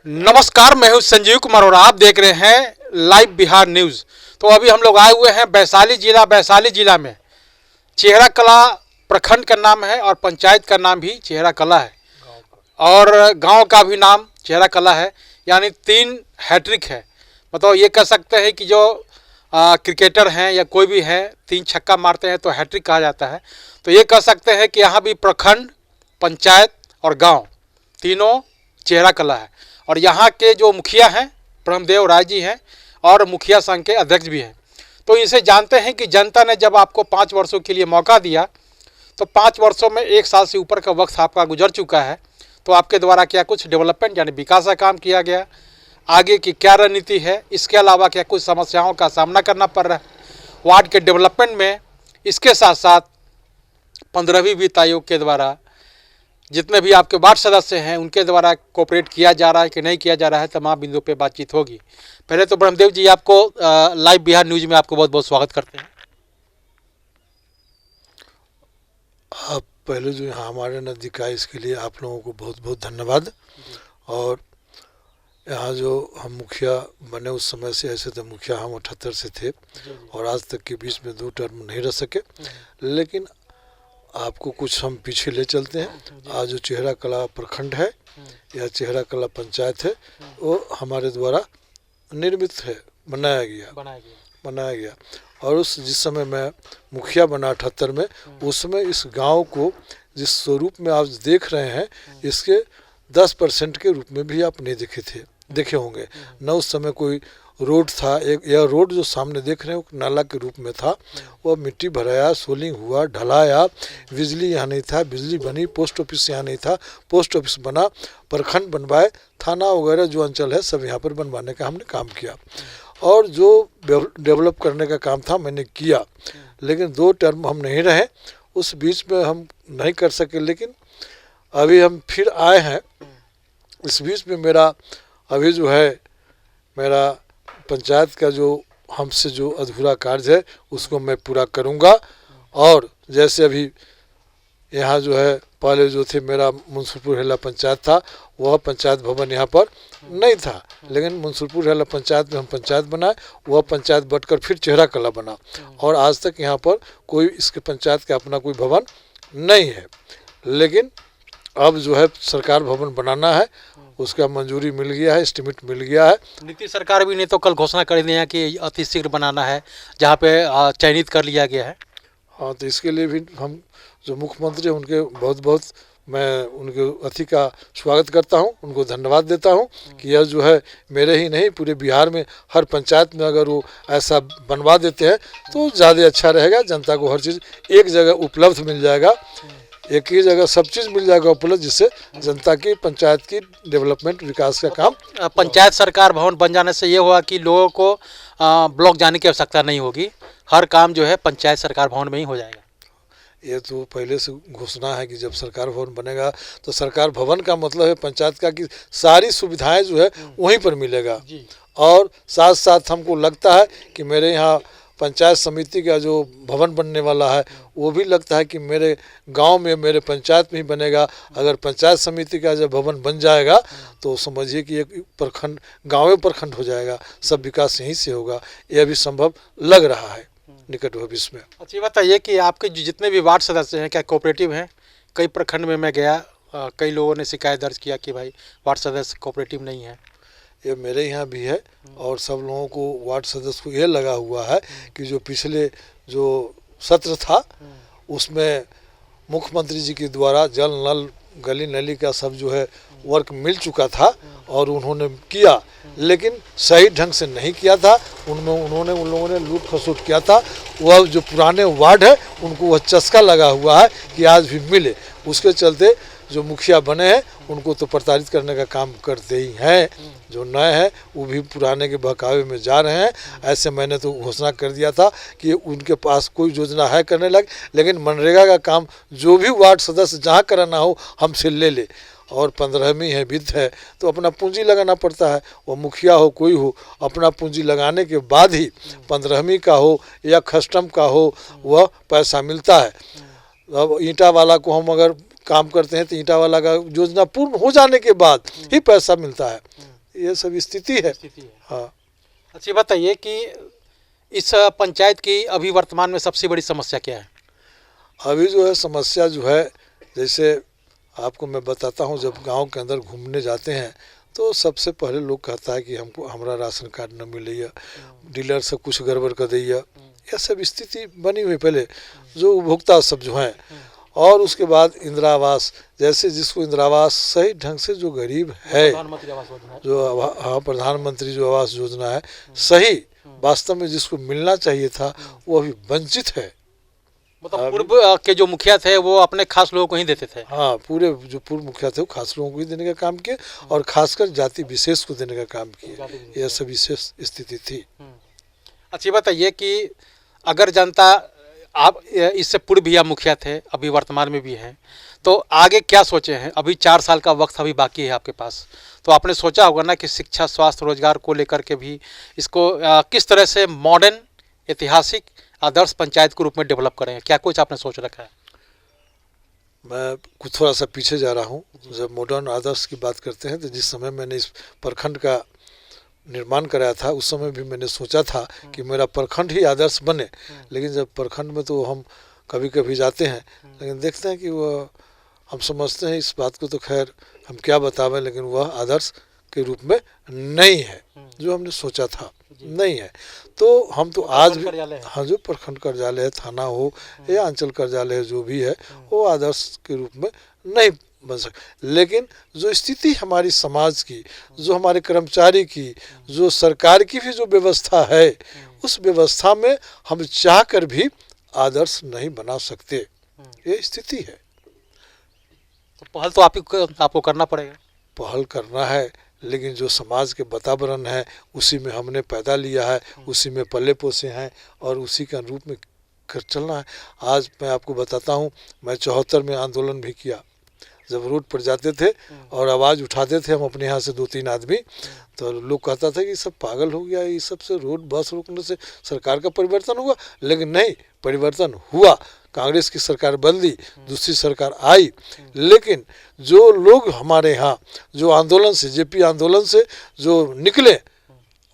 नमस्कार, मैं हूं संजीव कुमार और आप देख रहे हैं लाइव बिहार न्यूज़। तो अभी हम लोग आए हुए हैं वैशाली जिला में चेहरा कला प्रखंड का नाम है और पंचायत का नाम भी चेहरा कला है और गांव का भी नाम चेहरा कला है। यानी 3 हैट्रिक है। मतलब ये कह सकते हैं कि जो क्रिकेटर हैं या कोई भी है 3 छक्का मारते हैं तो हैट्रिक कहा जाता है। तो ये कह सकते हैं कि यहाँ भी प्रखंड, पंचायत और गाँव तीनों चेहरा कला है। और यहाँ के जो मुखिया हैं ब्रह्मदेव राय जी हैं और मुखिया संघ के अध्यक्ष भी हैं। तो इनसे जानते हैं कि जनता ने जब आपको 5 वर्षों के लिए मौका दिया तो 5 वर्षों में 1 साल से ऊपर का वक्त आपका गुजर चुका है। तो आपके द्वारा क्या कुछ डेवलपमेंट यानी विकास का काम किया गया, आगे की क्या रणनीति है, इसके अलावा क्या कुछ समस्याओं का सामना करना पड़ रहा है वार्ड के डेवलपमेंट में। इसके साथ साथ 15वीं वित्त आयोग के द्वारा जितने भी आपके वार्ड सदस्य हैं उनके द्वारा कोऑपरेट किया जा रहा है कि नहीं किया जा रहा है, तमाम बिंदुओं पे बातचीत होगी। पहले तो ब्रह्मदेव जी आपको लाइव बिहार न्यूज़ में आपको बहुत बहुत स्वागत करते हैं। आप पहले जो यहाँ हमारे नज़दीक आए इसके लिए आप लोगों को बहुत बहुत धन्यवाद। और यहाँ जो हम मुखिया बने उस समय से, ऐसे तो मुखिया हम 78 से थे और आज तक के बीच में 2 टर्म नहीं रह सके, लेकिन आपको कुछ हम पीछे ले चलते हैं। आज जो चेहरा कला प्रखंड है या चेहरा कला पंचायत है वो हमारे द्वारा निर्मित है, बनाया गया। और उस जिस समय मैं मुखिया बना 78 में, उस समय इस गांव को जिस स्वरूप में आप देख रहे हैं इसके 10% के रूप में भी आप नहीं देखे होंगे। न उस समय कोई रोड था। एक यह रोड जो सामने देख रहे हैं नाला के रूप में था, वह मिट्टी भराया, सोलिंग हुआ, ढलाया, बिजली यहाँ नहीं था, बिजली बनी, पोस्ट ऑफिस यहाँ नहीं था, पोस्ट ऑफिस बना, प्रखंड बनवाए, थाना वगैरह जो अंचल है सब यहाँ पर बनवाने का हमने काम किया। और जो डेवलप करने का काम था मैंने किया, लेकिन 2 टर्म हम नहीं रहे, उस बीच में हम नहीं कर सके। लेकिन अभी हम फिर आए हैं। इस बीच में मेरा अभी जो है मेरा पंचायत का जो हमसे जो अधूरा कार्य है उसको मैं पूरा करूंगा। और जैसे अभी यहाँ जो है पहले जो थे मेरा मुंसुरपुर हेला पंचायत था, वह पंचायत भवन यहाँ पर नहीं था, लेकिन मुंसुरपुर हेला पंचायत में हम पंचायत बनाए, वह पंचायत बटकर फिर चेहरा कला बना। और आज तक यहाँ पर कोई इसके पंचायत का अपना कोई भवन नहीं है। लेकिन अब जो है सरकार भवन बनाना है, उसका मंजूरी मिल गया है, एस्टीमेट मिल गया है। नीतीश सरकार भी ने तो कल घोषणा कर दी है कि अति शीघ्र बनाना है, जहाँ पे चयनित कर लिया गया है। हाँ, तो इसके लिए भी हम जो मुख्यमंत्री हैं उनके बहुत बहुत मैं उनके अति का स्वागत करता हूँ, उनको धन्यवाद देता हूँ कि यह जो है मेरे ही नहीं पूरे बिहार में हर पंचायत में अगर वो ऐसा बनवा देते हैं तो ज़्यादा अच्छा रहेगा। जनता को हर चीज़ एक जगह उपलब्ध मिल जाएगा, एक ही जगह सब चीज़ मिल जाएगा उपलब्ध, जिससे जनता की पंचायत की डेवलपमेंट विकास का काम। पंचायत सरकार भवन बन जाने से ये हुआ कि लोगों को ब्लॉक जाने की आवश्यकता नहीं होगी, हर काम जो है पंचायत सरकार भवन में ही हो जाएगा। ये तो पहले से घोषणा है कि जब सरकार भवन बनेगा तो सरकार भवन का मतलब है पंचायत का कि सारी सुविधाएं जो है वहीं पर मिलेगा। और साथ साथ हमको लगता है कि मेरे यहाँ पंचायत समिति का जो भवन बनने वाला है वो भी लगता है कि मेरे गांव में मेरे पंचायत में ही बनेगा। अगर पंचायत समिति का जब भवन बन जाएगा तो समझिए कि एक प्रखंड गाँव प्रखंड हो जाएगा, सब विकास यहीं से होगा। यह भी संभव लग रहा है निकट भविष्य में। अच्छी बताइए कि आपके जितने भी वार्ड सदस्य हैं क्या कोऑपरेटिव हैं? कई प्रखंड में मैं गया, कई लोगों ने शिकायत दर्ज किया कि भाई वार्ड सदस्य कोऑपरेटिव नहीं है। ये मेरे यहाँ भी है और सब लोगों को वार्ड सदस्य को ये लगा हुआ है कि जो पिछले जो सत्र था उसमें मुख्यमंत्री जी के द्वारा जल नल गली नली का सब जो है वर्क मिल चुका था और उन्होंने किया, लेकिन सही ढंग से नहीं किया था। उन लोगों ने लूट खसोट किया था। वह जो पुराने वार्ड है उनको वह चस्का लगा हुआ है कि आज भी मिले। उसके चलते जो मुखिया बने हैं उनको तो प्रताड़ित करने का काम करते ही हैं, जो नए हैं वो भी पुराने के बहकावे में जा रहे हैं। ऐसे मैंने तो घोषणा कर दिया था कि उनके पास कोई योजना है करने लगे, लेकिन मनरेगा का काम जो भी वार्ड सदस्य जहाँ कराना हो हमसे ले ले। और 15वीं है वित्त है तो अपना पूंजी लगाना पड़ता है, वो मुखिया हो कोई हो, अपना पूंजी लगाने के बाद ही 15वीं का हो या कस्टम का हो वह पैसा मिलता है। अब ईंटा वाला को हम अगर काम करते हैं तो ईंटा वाला का योजना पूर्ण हो जाने के बाद ही पैसा मिलता है। ये सब स्थिति है। स्थिति है। हाँ, अच्छा बताइए कि इस पंचायत की अभी वर्तमान में सबसे बड़ी समस्या क्या है? अभी जो है समस्या जो है, जैसे आपको मैं बताता हूँ, जब गांव के अंदर घूमने जाते हैं तो सबसे पहले लोग कहता है कि हमको हमारा राशन कार्ड न मिले, डीलर से कुछ गड़बड़ कर दी, यह सब स्थिति बनी हुई पहले जो उपभोक्ता सब जो हैं। और उसके बाद इंदिरा आवास, जैसे जिसको इंदिरा आवास सही ढंग से, जो गरीब है, प्रधानमंत्री आवास योजना, जो हाँ प्रधानमंत्री जो आवास योजना है, सही वास्तव में जिसको मिलना चाहिए था वो अभी वंचित है। मतलब पूर्व के जो मुखिया थे वो अपने खास लोगों को ही देते थे। हाँ, पूरे जो पूर्व मुखिया थे वो खास लोगों को ही देने का काम किए और खासकर जाति विशेष को देने का काम किए। यह सब विशेष स्थिति थी। अच्छी बताइए कि अगर जनता, आप इससे पूर्व भी आप मुखिया थे, अभी वर्तमान में भी हैं, तो आगे क्या सोचे हैं? अभी 4 साल का वक्त अभी बाकी है आपके पास, तो आपने सोचा होगा ना कि शिक्षा, स्वास्थ्य, रोजगार को लेकर के भी इसको किस तरह से मॉडर्न, ऐतिहासिक, आदर्श पंचायत के रूप में डेवलप करेंगे, क्या कुछ आपने सोच रखा है? मैं कुछ थोड़ा सा पीछे जा रहा हूँ। जब मॉडर्न आदर्श की बात करते हैं तो जिस समय मैंने इस प्रखंड का निर्माण कराया था उस समय भी मैंने सोचा था कि मेरा प्रखंड ही आदर्श बने। लेकिन जब प्रखंड में तो हम कभी कभी जाते हैं, लेकिन देखते हैं कि वह, हम समझते हैं इस बात को तो खैर हम क्या बतावें, लेकिन वह आदर्श के रूप में नहीं है जो हमने सोचा था, नहीं है। तो हम तो आज भी, हाँ, जो प्रखंड कार्यालय है, थाना हो या अंचल कार्यालय जो भी है, वो आदर्श के रूप में नहीं बन सकते। लेकिन जो स्थिति हमारी समाज की, जो हमारे कर्मचारी की, जो सरकार की भी जो व्यवस्था है, उस व्यवस्था में हम चाह कर भी आदर्श नहीं बना सकते, ये स्थिति है। तो पहल तो आपको करना पड़ेगा। पहल करना है, लेकिन जो समाज के वातावरण है उसी में हमने पैदा लिया है, उसी में पले पोसे हैं और उसी के अनुरूप में कर चलना है। आज मैं आपको बताता हूँ, मैं 74 में आंदोलन भी किया। जब रोड पर जाते थे और आवाज़ उठाते थे हम अपने यहाँ से 2-3 आदमी, तो लोग कहता था कि सब पागल हो गया, ये सब से रोड बस रोकने से सरकार का परिवर्तन हुआ। लेकिन नहीं, परिवर्तन हुआ। कांग्रेस की सरकार बदली, दूसरी सरकार आई, लेकिन जो लोग हमारे यहाँ जो आंदोलन से, जेपी आंदोलन से जो निकले,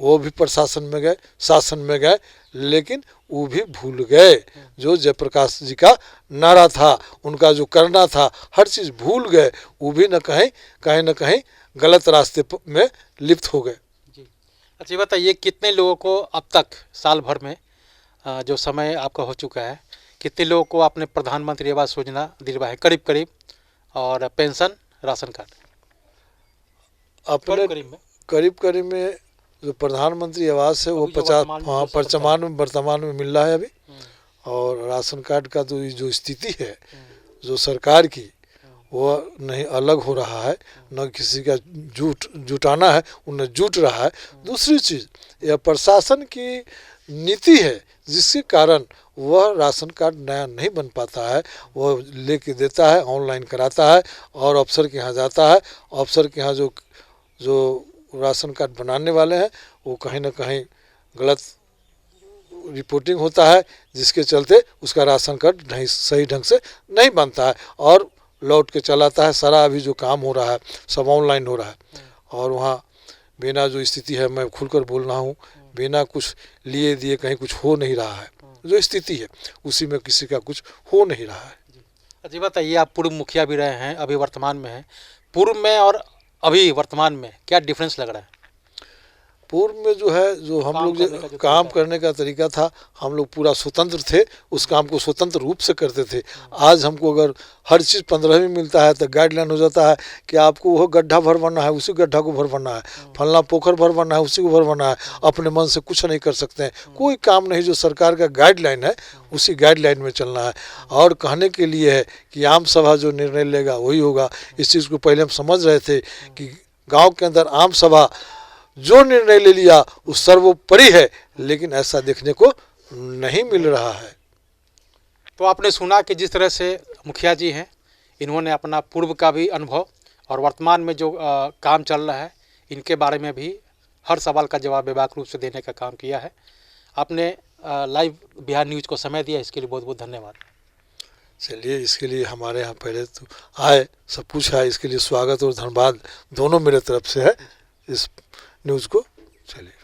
वो भी प्रशासन में गए, शासन में गए, लेकिन वो भी भूल गए जो जयप्रकाश जी का नारा था, उनका जो करना था, हर चीज़ भूल गए। वो भी न कहीं न कहीं गलत रास्ते में लिप्त हो गए। जी, अच्छा बताइए, कितने लोगों को अब तक साल भर में जो समय आपका हो चुका है, कितने लोगों को आपने प्रधानमंत्री आवास योजना दिलवाए? करीब और पेंशन, राशन कार्ड अपने करीब में जो प्रधानमंत्री आवास है वो 50, हाँ, वर्तमान में मिल रहा है अभी। और राशन कार्ड का तो जो स्थिति है जो सरकार की, वो नहीं अलग हो रहा है, न किसी का जुटाना है, उन्हें जुट रहा है। दूसरी चीज़, यह प्रशासन की नीति है जिसके कारण वह राशन कार्ड नया नहीं बन पाता है। वह लेके देता है, ऑनलाइन कराता है और अफसर के यहाँ जाता है। अफसर के यहाँ जो राशन कार्ड बनाने वाले हैं वो कहीं ना कहीं गलत रिपोर्टिंग होता है, जिसके चलते उसका राशन कार्ड नहीं सही ढंग से नहीं बनता है और लौट के चलाता है। सारा अभी जो काम हो रहा है सब ऑनलाइन हो रहा है और वहाँ बिना जो स्थिति है, मैं खुलकर बोल रहा हूँ, बिना कुछ लिए दिए कहीं कुछ हो नहीं रहा है। जो स्थिति है उसी में किसी का कुछ हो नहीं रहा है। अच्छा बताइए, आप पूर्व मुखिया भी रहे हैं, अभी वर्तमान में हैं, पूर्व में और अभी वर्तमान में क्या डिफरेंस लग रहा है? पूर्व में जो है, जो हम लोग जो काम करने का तरीका था, हम लोग पूरा स्वतंत्र थे, उस काम को स्वतंत्र रूप से करते थे। आज हमको अगर हर चीज़ 15 में मिलता है तो गाइडलाइन हो जाता है कि आपको वो गड्ढा भरवाना है, उसी गड्ढा को भरवाना है, फलना पोखर भरवाना है, उसी को भरवाना है। अपने मन से कुछ नहीं कर सकते हैं, कोई काम नहीं। जो सरकार का गाइडलाइन है उसी गाइडलाइन में चलना है। और कहने के लिए है कि आम सभा जो निर्णय लेगा वही होगा। इस चीज़ को पहले हम समझ रहे थे कि गाँव के अंदर आम सभा जो निर्णय ले लिया वो सर्वोपरि है, लेकिन ऐसा देखने को नहीं मिल रहा है। तो आपने सुना कि जिस तरह से मुखिया जी हैं, इन्होंने अपना पूर्व का भी अनुभव और वर्तमान में जो काम चल रहा है, इनके बारे में भी हर सवाल का जवाब बेबाक रूप से देने का काम किया है। आपने लाइव बिहार न्यूज़ को समय दिया, इसके लिए बहुत बहुत धन्यवाद। चलिए, इसके लिए हमारे यहाँ पहले तो आए, सब कुछ है, इसके लिए स्वागत और धन्यवाद दोनों मेरे तरफ से है। इस न्यूज़ को चलिए।